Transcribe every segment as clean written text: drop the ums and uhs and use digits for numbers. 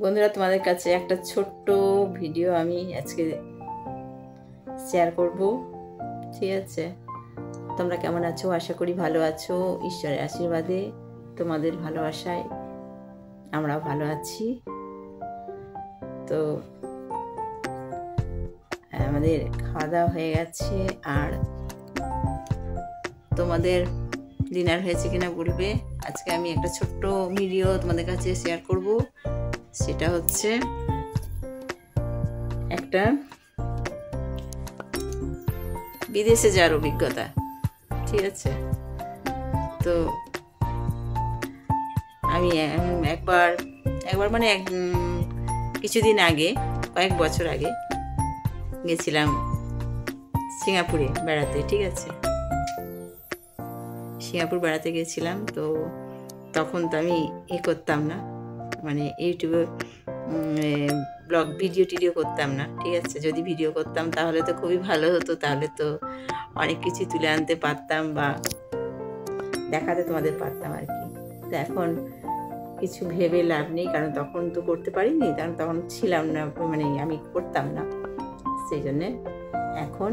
বন্ধুরা, তোমাদের কাছে একটা ছোট্ট ভিডিও আমি আজকে শেয়ার করব। ঠিক আছে, তোমরা কেমন আছো? আশা করি ভালো আছো। ঈশ্বরের আশীর্বাদে, তোমাদের ভালোবাসায় আমরাও ভালো আছি। তো আমাদের খাওয়া দাওয়া হয়ে গেছে, আর তোমাদের ডিনার হয়েছে কিনা বলবে। আজকে আমি একটা ছোট্ট ভিডিও তোমাদের কাছে শেয়ার করব। সেটা হচ্ছে একটা বিদেশে যাওয়ার অভিজ্ঞতা। ঠিক আছে, তো আমি একবার মানে কিছুদিন আগে, কয়েক বছর আগে গেছিলাম সিঙ্গাপুরে বেড়াতে। ঠিক আছে, সিঙ্গাপুর বেড়াতে গেছিলাম। তো তখন তো আমি করতাম না, মানে ইউটিউবে ব্লগ ভিডিও করতাম না। ঠিক আছে, যদি ভিডিও করতাম তাহলে তো খুবই ভালো হতো, তাহলে তো অনেক কিছু তুলে আনতে পারতাম বা দেখাতে তোমাদের পারতাম আর কি। তো এখন কিছু ভেবে লাভ নেই, কারণ তখন তো করতে পারিনি, কারণ তখন ছিলাম না, মানে আমি করতাম না। সেই জন্যে এখন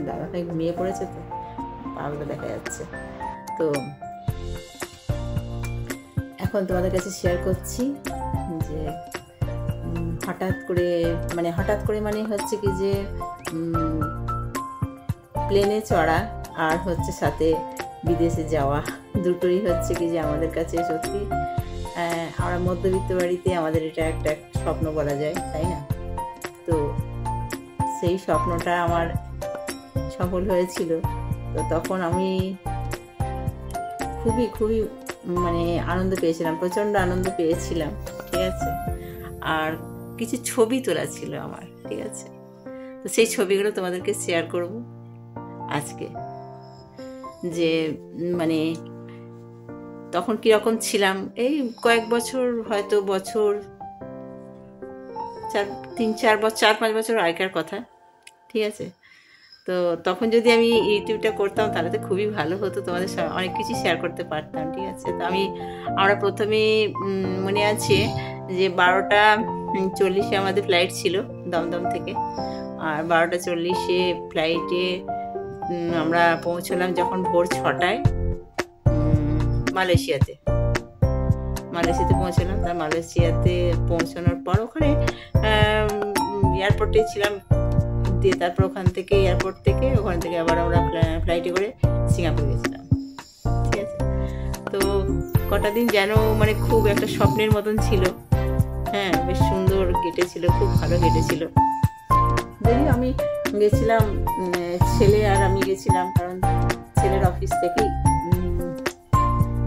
দাদাভাই ঘুমিয়ে পড়েছে, তো পাগুলো দেখা যাচ্ছে। তো এখন তোমাদের কাছে শেয়ার করছি যে হঠাৎ করে মানে হচ্ছে কি যে প্লেনে চড়া আর হচ্ছে সাথে বিদেশে যাওয়া, দুটোই হচ্ছে কি যে আমাদের কাছে সত্যি, আমরা মধ্যবিত্ত বাড়িতে আমাদের এটা একটা স্বপ্ন বলা যায়, তাই না? তো সেই স্বপ্নটা আমার সফল হয়েছিল। তো তখন আমি খুবই মানে আনন্দ পেয়েছিলাম, প্রচণ্ড আনন্দ পেয়েছিলাম। ঠিক আছে, আর কিছু ছবি তোলা ছিল আমার। ঠিক আছে, তো সেই ছবিগুলো তোমাদেরকে শেয়ার করব আজকে, যে মানে তখন কীরকম ছিলাম। এই কয়েক বছর, হয়তো বছর 4-5 বছর আগেকার কথা। ঠিক আছে, তো তখন যদি আমি ইউটিউবটা করতাম তাহলে তো খুবই ভালো হতো, তোমাদের অনেক কিছু শেয়ার করতে পারতাম। ঠিক আছে, তো আমরা প্রথমে মনে আছে যে 12:40 আমাদের ফ্লাইট ছিল দমদম থেকে, আর 12:40 ফ্লাইটে আমরা পৌঁছলাম যখন ভোর 6টায় মালয়েশিয়াতে পৌঁছলাম। তার মালয়েশিয়াতে পৌঁছানোর পর ওখানে এয়ারপোর্টে ছিলাম, দিয়ে তারপর ওখান থেকে আবার আমরা ফ্লাইটে করে সিঙ্গাপুর গেছিলাম। ঠিক আছে, তো কটা দিন যেন মানে খুব একটা স্বপ্নের মতন ছিল। হ্যাঁ, বেশ সুন্দর কেটেছিল, খুব ভালো কেটেছিল। যদিও আমি গেছিলাম, ছেলে আর আমি গেছিলাম, কারণ ছেলের অফিস থেকেই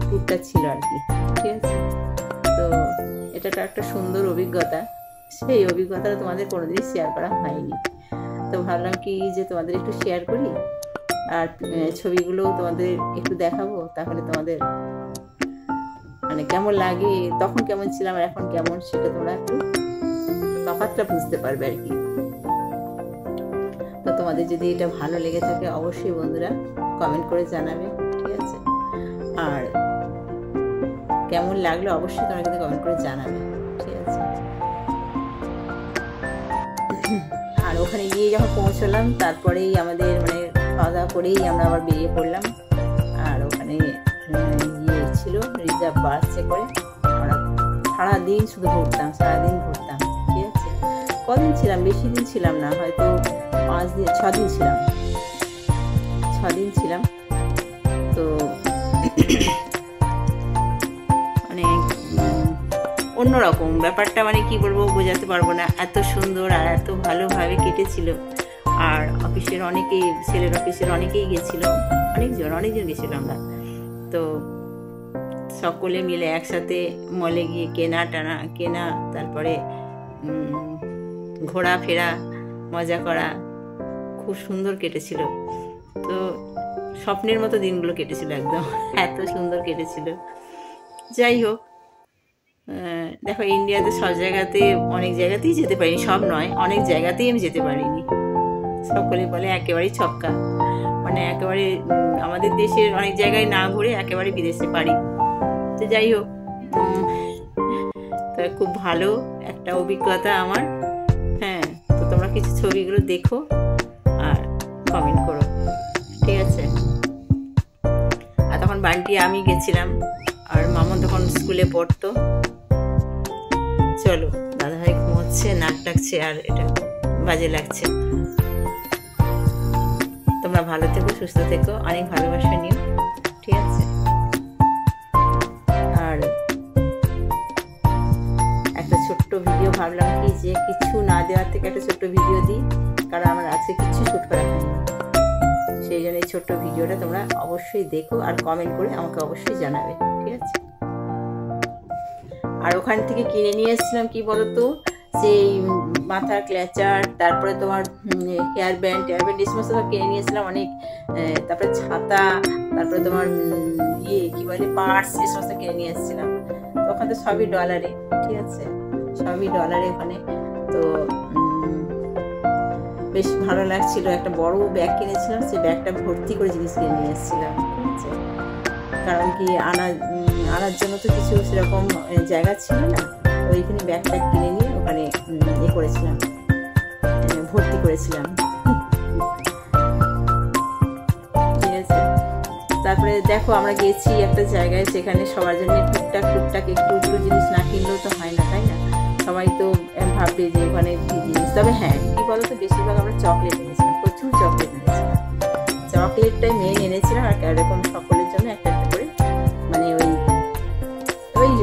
ট্যুরটা ছিল আর কি। ঠিক আছে, তো এটা একটা সুন্দর অভিজ্ঞতা। সেই অভিজ্ঞতাটা তোমাদের কোনোদিনই শেয়ার করা হয়নি, তো ভাবলাম কি যে তোমাদের একটু শেয়ার করি, আর ছবিগুলোও তোমাদের একটু দেখাবো, তাহলে তোমাদের মানে কেমন লাগে, তখন কেমন ছিলাম আর এখন কেমন, সেটা তোমরা একটু তফাৎটা বুঝতে পারবে আর কি। তো তোমাদের যদি এটা ভালো লেগে থাকে অবশ্যই বন্ধুরা কমেন্ট করে জানাবে। ঠিক আছে, আর কেমন লাগলো অবশ্যই তোমরা কিন্তু কমেন্ট করে জানাবে। ঠিক আছে, আর ওখানে গিয়ে যখন পৌঁছলাম তারপরেই আমাদের মানে খাওয়া দাওয়া করেই আমরা আবার বেরিয়ে পড়লাম। আর ওখানে ছিল রিজার্ভ বাসে করে আমরা সারাদিন শুধু ঘুরতাম। ঠিক আছে, কদিন ছিলাম, বেশি দিন ছিলাম না, হয়তো 6 দিন ছিলাম। তো মানে অন্যরকম ব্যাপারটা, মানে কি বলবো, বোঝাতে পারবো না, এত সুন্দর আর এত ভালোভাবে কেটেছিল। আর ছেলের অফিসের অনেকেই গেছিল, অনেকজন গেছিল আমরা। তো সকলে মিলে একসাথে মলে গিয়ে কেনা, তারপরে ঘোরাফেরা, মজা করা, খুব সুন্দর কেটেছিল। তো স্বপ্নের মতো দিনগুলো কেটেছিল, একদম এত সুন্দর কেটেছিল। যাই হোক, দেখো ইন্ডিয়াতে অনেক জায়গাতেই যেতে পারিনি, সব নয়, অনেক জায়গাতেই আমি যেতে পারিনি। সকলে বলে একেবারেই ছক্কা, মানে একেবারে আমাদের দেশের অনেক জায়গায় না ঘুরে একেবারে বিদেশে পারি। তো যাই হোক, তো খুব ভালো একটা অভিজ্ঞতা আমার। হ্যাঁ, তো তোমরা কিছু ছবিগুলো দেখো আর কমেন্ট করো, ঠিক আছে? আর তখন বান্টি আমি গেছিলাম, আর মামা তখন স্কুলে পড়তো। চলো, দাদাভাই ঘুমোচ্ছে, নাক ডাকছে আর এটা বাজে লাগছে। তোমরা ভালো থেকো, সুস্থ থেকো, অনেক ভালোবাসা নিও, ঠিক আছে? আর একটা ছোট্ট ভিডিও ভাবলাম কি যে কিছু না দেওয়ার থেকে একটা ছোট্ট ভিডিও দিই, কারণ আমার আজকে কিছু শ্যুট করা হয়নি। সেই জন্য এই ছোট্ট ভিডিওটা তোমরা অবশ্যই দেখো আর কমেন্ট করে আমাকে অবশ্যই জানাবে, ঠিক আছে? আর ওখান থেকে কিনে নিয়ে এসেছিলাম কি বলতো, সেই মাথার ক্ল্যাচার, তারপরে তোমার হেয়ার ব্যান্ড এই সমস্ত সব কিনে নিয়েছিলাম অনেক। তারপরে ছাতা, তারপরে তোমার কি বলে পার্স, এই সমস্ত কিনে নিয়ে এসেছিলাম। তো ওখানে তো সবই ডলারে, ঠিক আছে? সবই ডলারে ওখানে। তো বেশ ভালো লাগছিল। একটা বড় ব্যাগ কিনেছিলাম, সেই ব্যাগটা ভর্তি করে জিনিস কিনে নিয়ে এসেছিলাম, ঠিক আছে? কারণ কি আনার জন্য তো কিছু সেরকম জায়গা ছিল না। তো ওইখানে ব্যাগটা কিনে নিয়ে ওখানে করেছিলাম, ভর্তি করেছিলাম, ঠিক আছে? তারপরে দেখো আমরা গেছি একটা জায়গায়, সেখানে সবার জন্য টুকটাক একটু জিনিস না কিনলেও তো হয় না, তাই না? সবাই তো ভাববে যে ওখানে কি জিনিস। তবে হ্যাঁ, কি বলতো, বেশিরভাগ আমরা চকলেট এনেছিলাম, প্রচুর চকলেট এনেছিলাম। চকলেটটাই মেন এনেছিলাম, আর এরকম সকলের জন্য একটা করে, মানে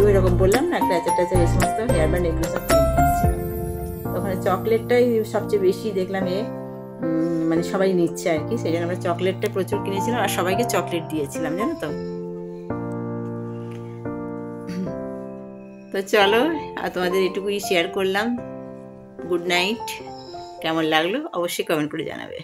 ওই রকম বললাম না, ক্ল্যাচার এই সমস্ত হেয়ার ব্যান্ড এগুলো সব কিনে এসেছিলাম। ওখানে চকলেটটাই সবচেয়ে বেশি দেখলাম মানে সবাই নিচ্ছে আর কি, সেই জন্য আমরা চকলেটটা প্রচুর কিনেছিলাম আর সবাইকে চকলেট দিয়েছিলাম, জানো তো? তো চলো, আর তোমাদের এটুকুই শেয়ার করলাম। Good night. কেমন লাগলো অবশ্যই কমেন্ট করে জানাবে।